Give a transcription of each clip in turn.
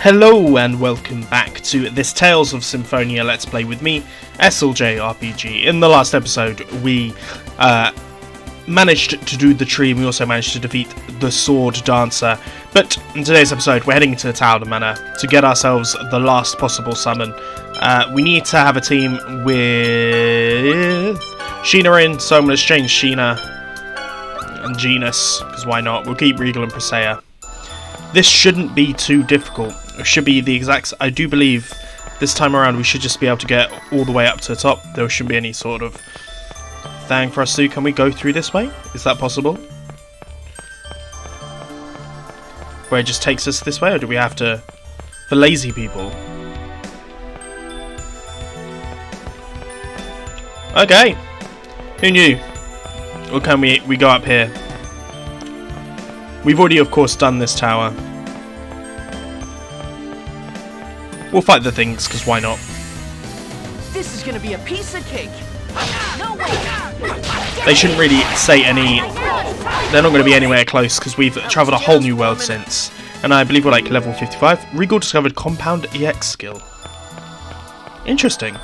Hello and welcome back to this Tales of Symphonia Let's Play with me, Action JRPG. In the last episode we managed to do the tree and we also managed to defeat the sword dancer. But in today's episode we're heading into the Tower Manor to get ourselves the last possible summon. We need to have a team with Sheena in, so I'm going to exchange Sheena and Genus, because why not? We'll keep Regal and Presea. This shouldn't be too difficult. It should be the exact... I do believe this time around we should just be able to get all the way up to the top. There shouldn't be any sort of thing for us to do. Can we go through this way? Is that possible? Where it just takes us this way, or do we have to... For lazy people. Okay. Who knew? Or can we go up here? We've already, of course, done this tower. We'll fight the things, because why not? This is gonna be a piece of cake. No way. They shouldn't really say any... They're not going to be anywhere close, because we've travelled a whole new world since. And I believe we're like level 55. Regal discovered Compound EX skill. Interesting.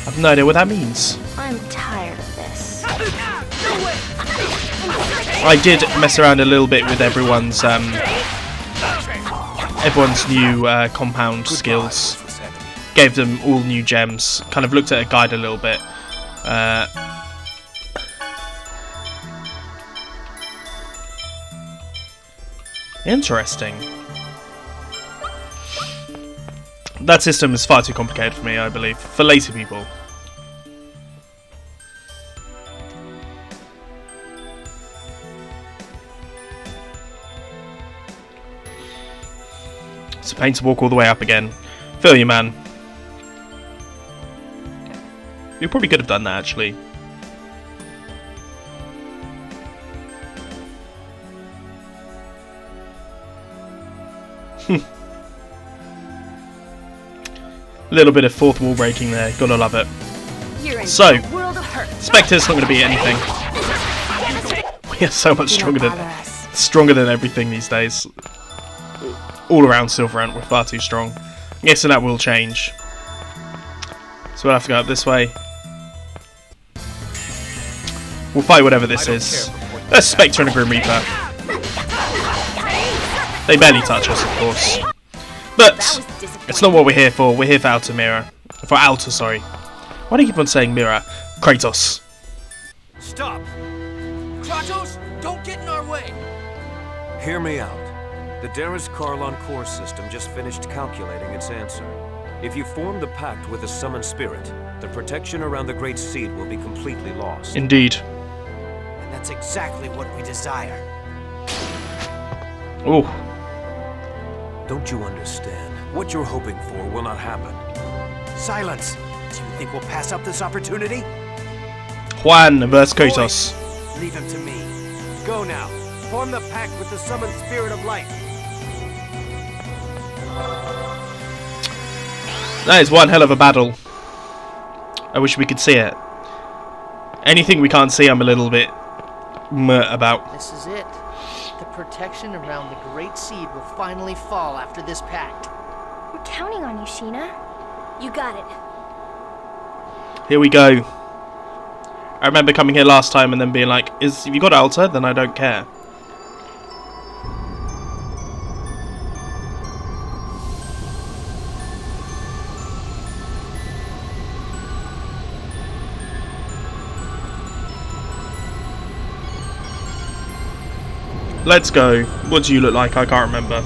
I've no idea what that means. I'm tired of this. I did mess around a little bit with everyone's new compound skills. Gave them all new gems. Kind of looked at a guide a little bit. Interesting. That system is far too complicated for me, I believe. For lazy people. It's a pain to walk all the way up again. Feel you, man. You probably could have done that, actually. Little bit of fourth wall breaking there. Gotta love it. So, Spectre's not going to be anything. We are so much stronger than everything these days. All around Slyvarant, we're far too strong. I'm guessing that will change. So we'll have to go up this way. We'll fight whatever this is. There's Spectre and a Grim Reaper. They barely touch us, of course. But it's not what we're here for. We're here for Altamira. For Alta, sorry. Why do you keep on saying Mira? Kratos. Stop! Kratos, don't get in our way! Hear me out. The Darius Karlon core system just finished calculating its answer. If you form the pact with a summoned spirit, the protection around the Great Seed will be completely lost. Indeed. And that's exactly what we desire. Oh. Don't you understand? What you're hoping for will not happen. Silence! Do you think we'll pass up this opportunity? Juan vs. Kratos. Boys, leave him to me. Go now. Form the pact with the summoned spirit of light. That is one hell of a battle. I wish we could see it. Anything we can't see, I'm a little bit meh about. This is it. The protection around the Great Seed will finally fall after this pact. We're counting on you, Sheena. You got it. Here we go. I remember coming here last time and then being like, if you got Alta, then I don't care. Let's go. What do you look like? I can't remember.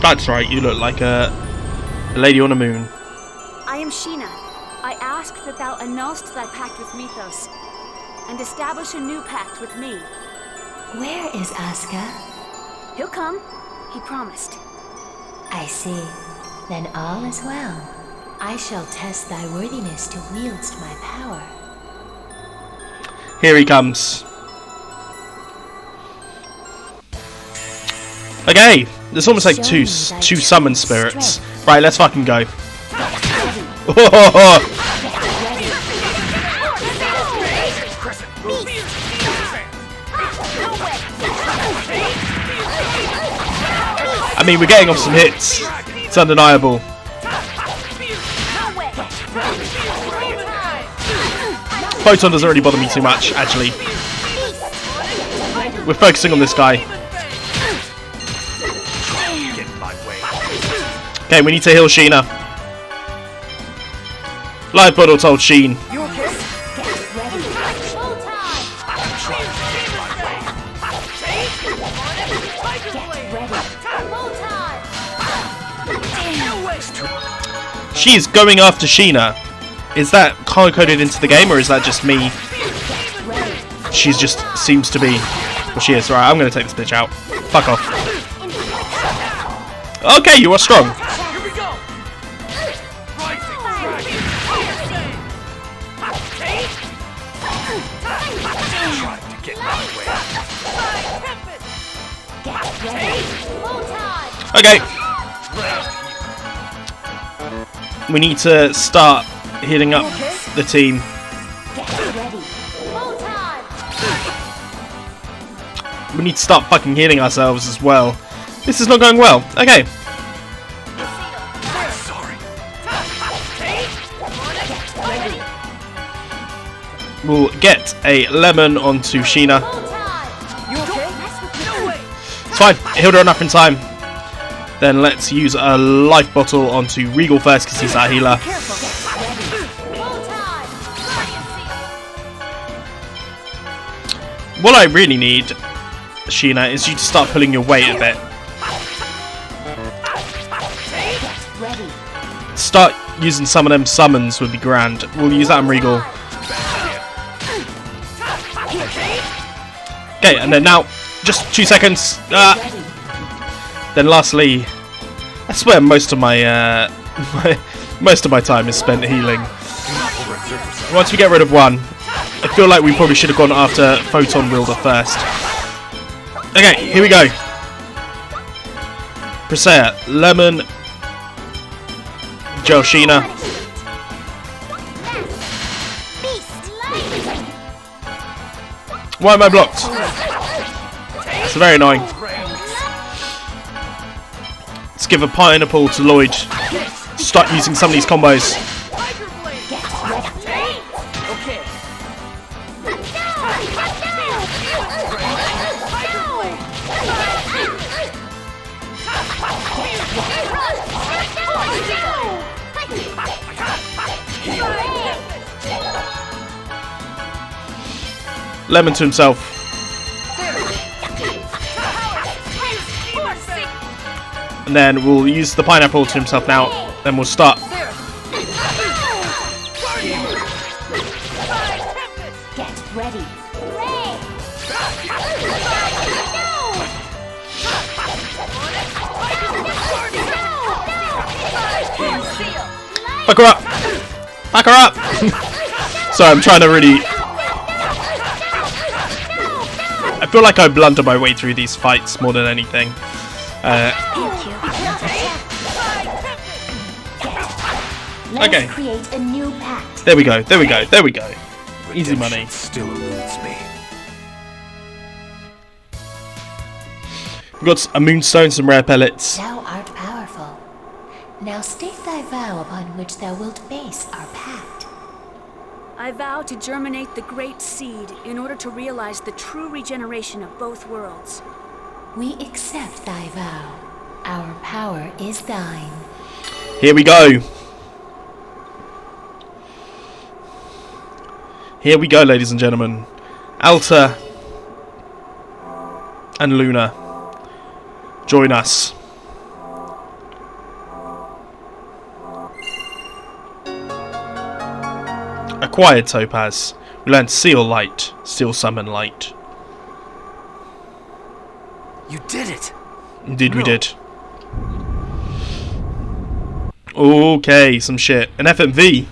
That's right, you look like a lady on a moon. I am Sheena. I ask that thou annulst thy pact with Mythos, and establish a new pact with me. Where is Asuka? He'll come. He promised. I see. Then all is well. I shall test thy worthiness to wield my power. Here he comes. Okay, there's almost like two summon spirits. Right, let's fucking go. I mean, we're getting off some hits. It's undeniable. Photon doesn't really bother me too much, actually. We're focusing on this guy. Okay, we need to heal Sheena. Live Bottle told Sheen. She's going after Sheena. Is that hard-coded into the game, or is that just me? She's just seems to be. Well, she is. Right, I'm going to take this bitch out. Fuck off. Okay, you are strong. Okay. We need to start healing up the team. We need to start fucking healing ourselves as well. This is not going well. Okay. We'll get a lemon onto Sheena. It's fine. Healed her enough in time. Then let's use a life bottle onto Regal first because he's our healer. What I really need, Sheena, is you to start pulling your weight a bit. Start using some of them summons would be grand. We'll use that on Regal. Okay, and then now, just 2 seconds. Then lastly, I swear most of my time is spent healing. Once we get rid of one, I feel like we probably should have gone after Photon Wielder first. Okay, here we go. Presea, Lemon, Sheena. Why am I blocked? It's very annoying. Let's give a pineapple to Lloyd. Start using some of these combos. Lemon to himself. And then we'll use the pineapple to himself now. Then we'll start. Get ready. Back her up! Back her up! Sorry, I'm trying to really... I feel like I blunder my way through these fights more than anything. Okay. Create a new pact. There we go, there we go, there we go. Easy money. Still eludes me. We've got a moonstone, some rare pellets. Thou art powerful. Now state thy vow upon which thou wilt base our pact. I vow to germinate the great seed in order to realize the true regeneration of both worlds. We accept thy vow. Our power is thine. Here we go. Here we go, ladies and gentlemen. Alta and Luna, join us. Acquired Topaz. We learned Seal Light, Seal Summon Light. You did it! Indeed we did. Okay, some shit. An FMV.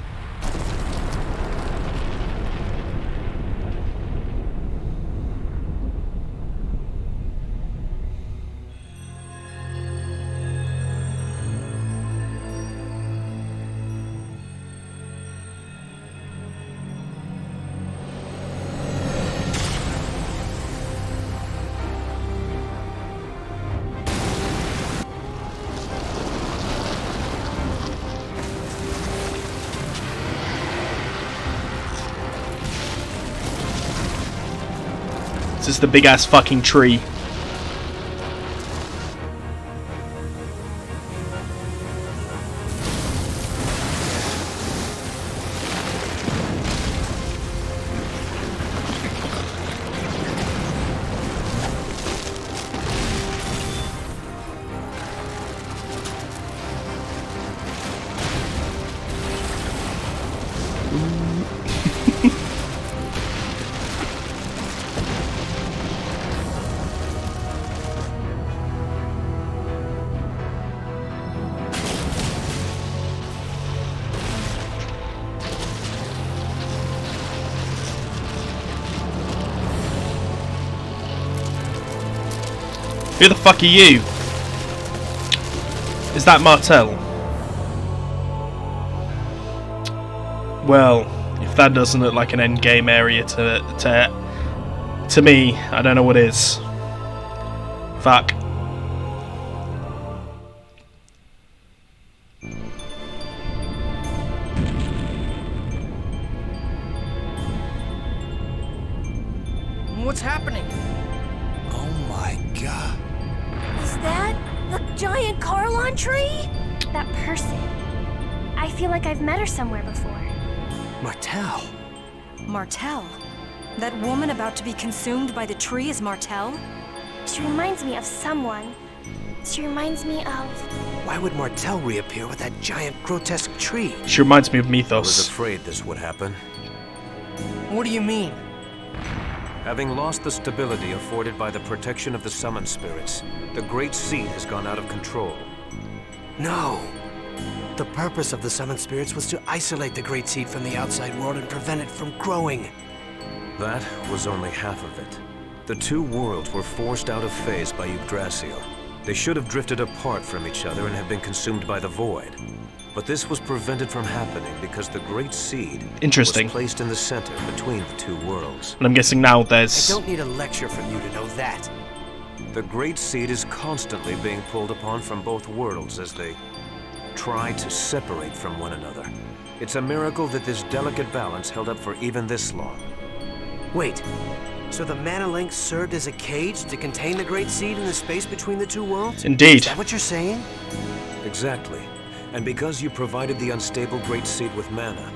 This is the big ass fucking tree. Who the fuck are you? Is that Martel? Well, if that doesn't look like an endgame area to me, I don't know what is. Fuck. What's happening? Oh my god. Is that the giant Carlon tree? That person. I feel like I've met her somewhere before. Martel. Martel? That woman about to be consumed by the tree is Martel? She reminds me of someone. She reminds me of... Why would Martel reappear with that giant grotesque tree? She reminds me of I was Mythos. afraid this would happen. What do you mean? Having lost the stability afforded by the protection of the summoned spirits, the Great Seed has gone out of control. No. The purpose of the summoned spirits was to isolate the Great Seed from the outside world and prevent it from growing. That was only half of it. The two worlds were forced out of phase by Yggdrasil. They should have drifted apart from each other and have been consumed by the void. But this was prevented from happening because the Great Seed Interesting. was placed in the center between the two worlds. And I'm guessing now I there's... don't need a lecture from you to know that. The Great Seed is constantly being pulled upon from both worlds as they try to separate from one another. It's a miracle that this delicate balance held up for even this long. Wait, so the mana link served as a cage to contain the Great Seed in the space between the two worlds? Indeed. Is that what you're saying? Exactly. And because you provided the unstable Great Seed with mana,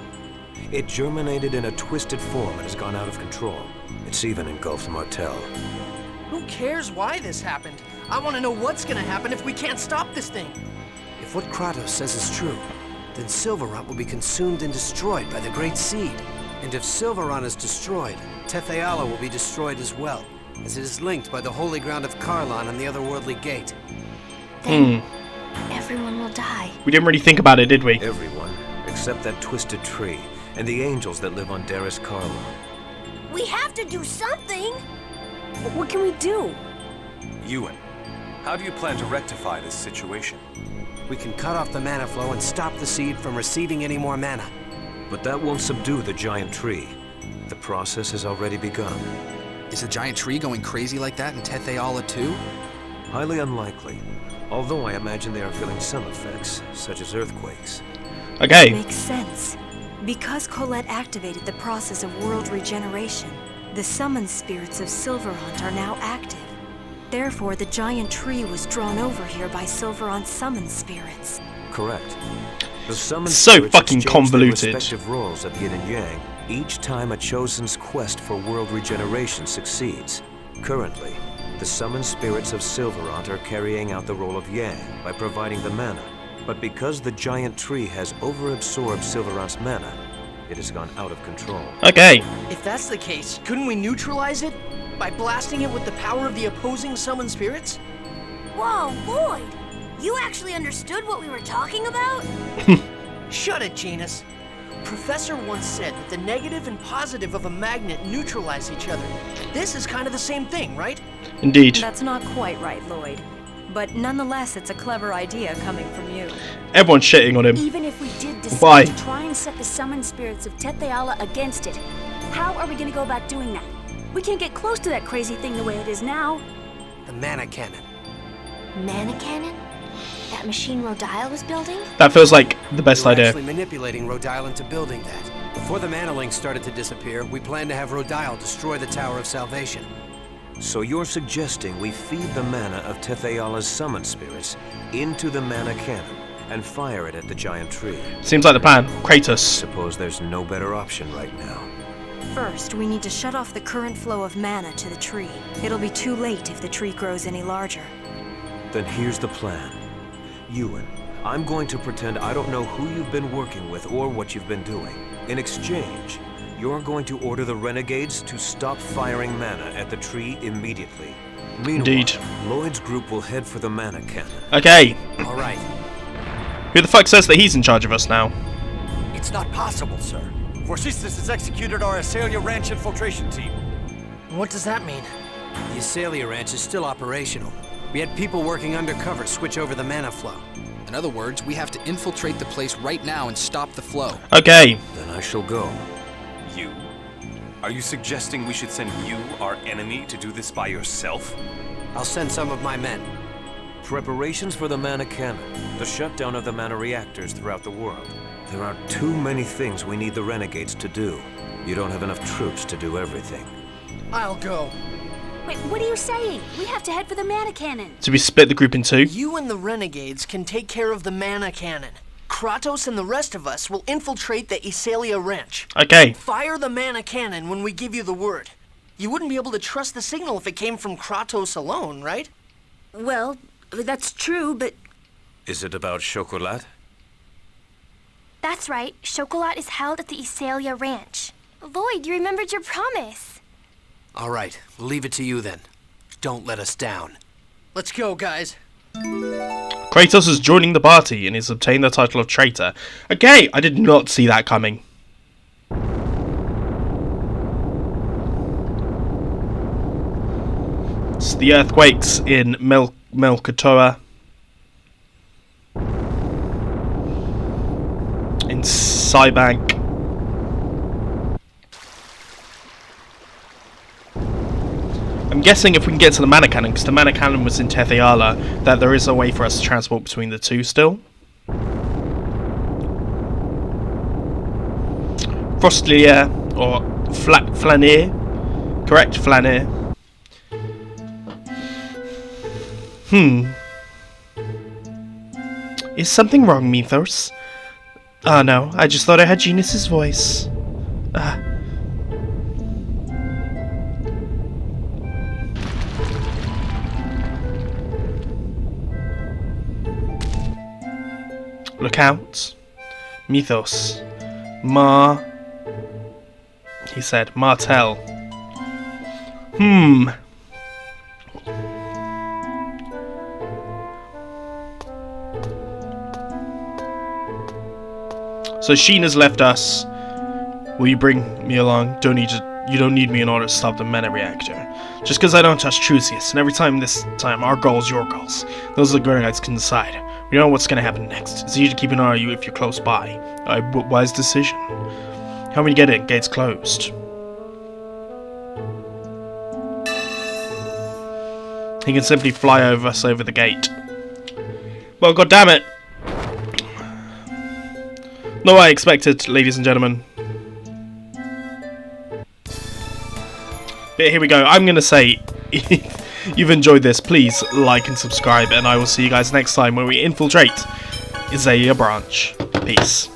it germinated in a twisted form and has gone out of control. It's even engulfed Martel. Who cares why this happened? I want to know what's gonna happen if we can't stop this thing. If what Kratos says is true, then Slyvarant will be consumed and destroyed by the Great Seed. And if Slyvarant is destroyed, Tetheala will be destroyed as well, as it is linked by the holy ground of Carlon and the otherworldly gate. Then everyone will die. We didn't really think about it, did we? Everyone, except that twisted tree, and the angels that live on Daris Carlon. We have to do something! What can we do? Ewan, how do you plan to rectify this situation? We can cut off the mana flow and stop the seed from receiving any more mana. But that won't subdue the giant tree. The process has already begun. Is the giant tree going crazy like that in Tetheala too? Highly unlikely. Although I imagine they are feeling some effects, such as earthquakes. Okay. Makes sense. Because Colette activated the process of world regeneration, the summoned spirits of Slyvarant are now active. Therefore, the giant tree was drawn over here by Slyvarant's summoned spirits. Correct. The summoned So spirits fucking exchange convoluted. their respective roles of yin and yang each time a chosen's quest for world regeneration succeeds. Currently, the summoned spirits of Slyvarant are carrying out the role of yang by providing the mana. But because the giant tree has overabsorbed Slyvarant's mana, it has gone out of control. Okay. If that's the case, couldn't we neutralize it? By blasting it with the power of the opposing summoned spirits? Whoa, Lloyd! You actually understood what we were talking about? Shut it, Janus. Professor once said that the negative and positive of a magnet neutralize each other. This is kind of the same thing, right? Indeed. That's not quite right, Lloyd. But nonetheless, it's a clever idea coming from you. Everyone's shitting on him. Even if we did decide Why? to try and set the summoned spirits of Tetheala against it, how are we going to go about doing that? We can't get close to that crazy thing the way it is now. The mana cannon. Mana cannon? That machine Rodile was building? That feels like the best We were idea. actually manipulating Rodile into building that. Before the mana link started to disappear, we planned to have Rodile destroy the Tower of Salvation. So you're suggesting we feed the mana of Tetheala's summon spirits into the mana cannon and fire it at the giant tree? Seems like the plan. Kratos. Suppose there's no better option right now. First, we need to shut off the current flow of mana to the tree. It'll be too late if the tree grows any larger. Then here's the plan. Ewan, I'm going to pretend I don't know who you've been working with or what you've been doing. In exchange, you're going to order the renegades to stop firing mana at the tree immediately. Meanwhile, Indeed. Lloyd's group will head for the mana cannon. Okay. All right. Who the fuck says that he's in charge of us now? It's not possible, sir. Vorsistis has executed our Asalia Ranch infiltration team. What does that mean? The Asalia Ranch is still operational. We had people working undercover switch over the mana flow. In other words, we have to infiltrate the place right now and stop the flow. Okay. Then I shall go. You? Are you suggesting we should send you, our enemy, to do this by yourself? I'll send some of my men. Preparations for the mana cannon, the shutdown of the mana reactors throughout the world. There are too many things we need the renegades to do. You don't have enough troops to do everything. I'll go. Wait, what are you saying? We have to head for the mana cannon. So we split the group in two. You and the renegades can take care of the mana cannon. Kratos and the rest of us will infiltrate the Asalia Ranch. Okay. Fire the mana cannon when we give you the word. You wouldn't be able to trust the signal if it came from Kratos alone, right? Well, that's true, but Is it about Chocolat? That's right. Chocolat is held at the Asalia Ranch. Lloyd, you remembered your promise. All right, we'll leave it to you then. Don't let us down. Let's go, guys. Kratos is joining the party and has obtained the title of traitor. Okay, I did not see that coming. It's the earthquakes in Melkatoa. In Cybank. I'm guessing if we can get to the mana cannon, because the mana cannon was in Tetheala, that there is a way for us to transport between the two still. Frostlier, or Flanier. Correct, Flanier. Is something wrong, Mythos? Oh no, I just thought I had Genius's voice. Look out. Mythos. He said, Martel. So Sheena's left us. Will you bring me along? You don't need me in order to stop the mana reactor. Just because I don't trust Trucius, and every time this time, our goal's your goals. Those are the Grenadites can decide. We don't know what's going to happen next. It's easy to keep an eye on you if you're close by. A wise decision. How many get it? Gates closed. He can simply fly over us over the gate. Well, goddammit. Not what I expected, ladies and gentlemen. But here we go. I'm going to say, if you've enjoyed this, please like and subscribe, and I will see you guys next time when we infiltrate Asalia Branch. Peace.